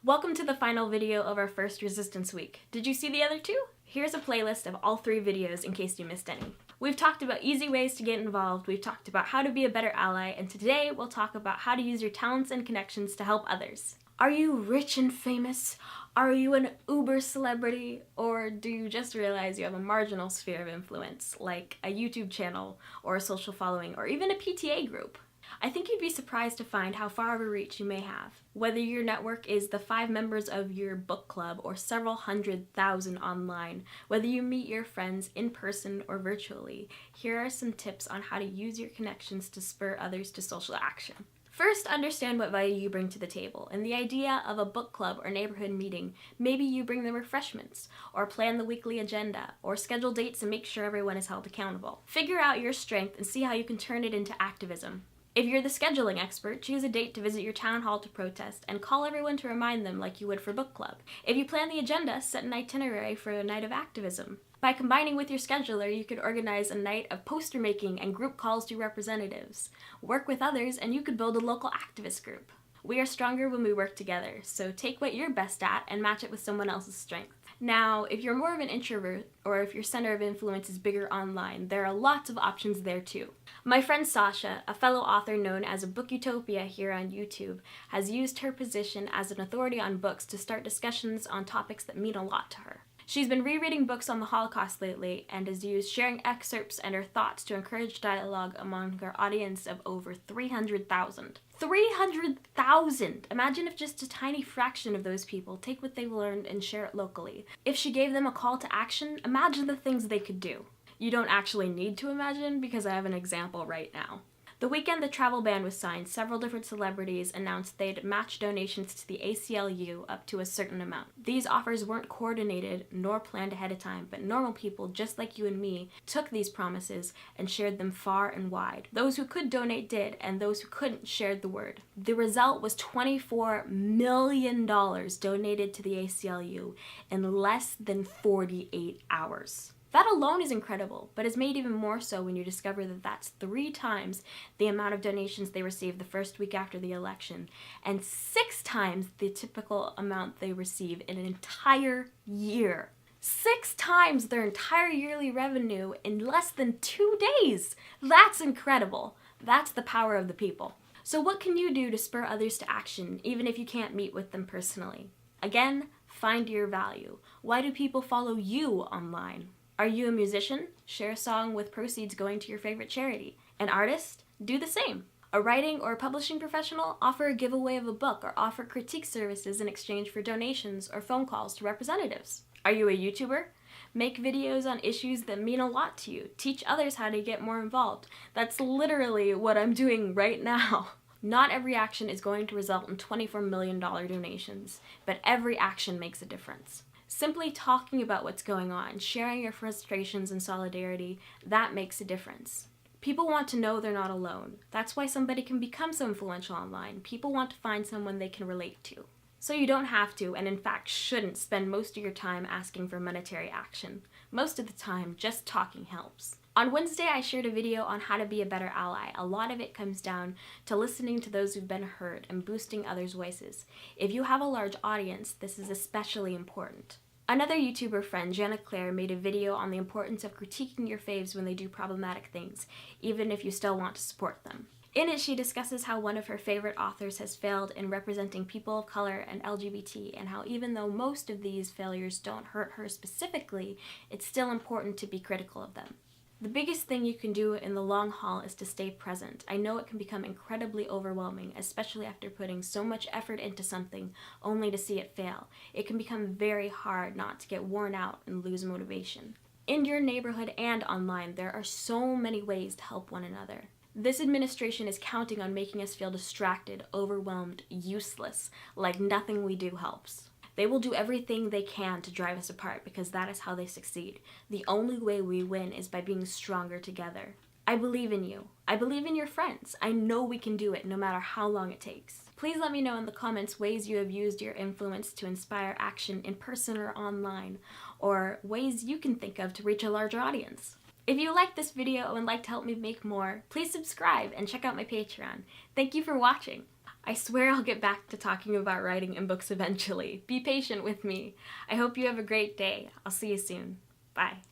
Welcome to the final video of our first Resistance Week. Did you see the other two? Here's a playlist of all 3 videos in case you missed any. We've talked about easy ways to get involved, we've talked about how to be a better ally, and today we'll talk about how to use your talents and connections to help others. Are you rich and famous? Are you an uber celebrity? Or do you just realize you have a marginal sphere of influence, like a YouTube channel, or a social following, or even a PTA group? I think you'd be surprised to find how far of a reach you may have. Whether your network is the 5 members of your book club or several 100,000 online, whether you meet your friends in person or virtually, here are some tips on how to use your connections to spur others to social action. First, understand what value you bring to the table. In the idea of a book club or neighborhood meeting, maybe you bring the refreshments, or plan the weekly agenda, or schedule dates and make sure everyone is held accountable. Figure out your strength and see how you can turn it into activism. If you're the scheduling expert, choose a date to visit your town hall to protest and call everyone to remind them like you would for book club. If you plan the agenda, set an itinerary for a night of activism. By combining with your scheduler, you could organize a night of poster making and group calls to representatives. Work with others and you could build a local activist group. We are stronger when we work together, so take what you're best at and match it with someone else's strength. Now, if you're more of an introvert, or if your center of influence is bigger online, there are lots of options there too. My friend Sasha, a fellow author known as a Book Utopia here on YouTube, has used her position as an authority on books to start discussions on topics that mean a lot to her. She's been rereading books on the Holocaust lately and has used sharing excerpts and her thoughts to encourage dialogue among her audience of over 300,000. 300,000! Imagine if just a tiny fraction of those people take what they've learned and share it locally. If she gave them a call to action, imagine the things they could do. You don't actually need to imagine because I have an example right now. The weekend the travel ban was signed, several different celebrities announced they'd match donations to the ACLU up to a certain amount. These offers weren't coordinated nor planned ahead of time, but normal people just like you and me took these promises and shared them far and wide. Those who could donate did, and those who couldn't shared the word. The result was $24 million donated to the ACLU in less than 48 hours. That alone is incredible, but is made even more so when you discover that that's 3 times the amount of donations they received the first week after the election, and 6 times the typical amount they receive in an entire year. 6 times their entire yearly revenue in less than 2 days! That's incredible. That's the power of the people. So what can you do to spur others to action, even if you can't meet with them personally? Again, find your value. Why do people follow you online? Are you a musician? Share a song with proceeds going to your favorite charity. An artist? Do the same. A writing or publishing professional? Offer a giveaway of a book or offer critique services in exchange for donations or phone calls to representatives. Are you a YouTuber? Make videos on issues that mean a lot to you. Teach others how to get more involved. That's literally what I'm doing right now. Not every action is going to result in $24 million donations, but every action makes a difference. Simply talking about what's going on, sharing your frustrations and solidarity, that makes a difference. People want to know they're not alone. That's why somebody can become so influential online. People want to find someone they can relate to. So you don't have to, and in fact shouldn't, spend most of your time asking for monetary action. Most of the time, just talking helps. On Wednesday, I shared a video on how to be a better ally. A lot of it comes down to listening to those who've been hurt and boosting others' voices. If you have a large audience, this is especially important. Another YouTuber friend, Jenna Claire, made a video on the importance of critiquing your faves when they do problematic things, even if you still want to support them. In it, she discusses how one of her favorite authors has failed in representing people of color and LGBT, and how even though most of these failures don't hurt her specifically, it's still important to be critical of them. The biggest thing you can do in the long haul is to stay present. I know it can become incredibly overwhelming, especially after putting so much effort into something only to see it fail. It can become very hard not to get worn out and lose motivation. In your neighborhood and online, there are so many ways to help one another. This administration is counting on making us feel distracted, overwhelmed, useless, like nothing we do helps. They will do everything they can to drive us apart because that is how they succeed. The only way we win is by being stronger together. I believe in you. I believe in your friends. I know we can do it no matter how long it takes. Please let me know in the comments ways you have used your influence to inspire action in person or online, or ways you can think of to reach a larger audience. If you liked this video and would like to help me make more, please subscribe and check out my Patreon. Thank you for watching. I swear I'll get back to talking about writing and books eventually. Be patient with me. I hope you have a great day. I'll see you soon. Bye.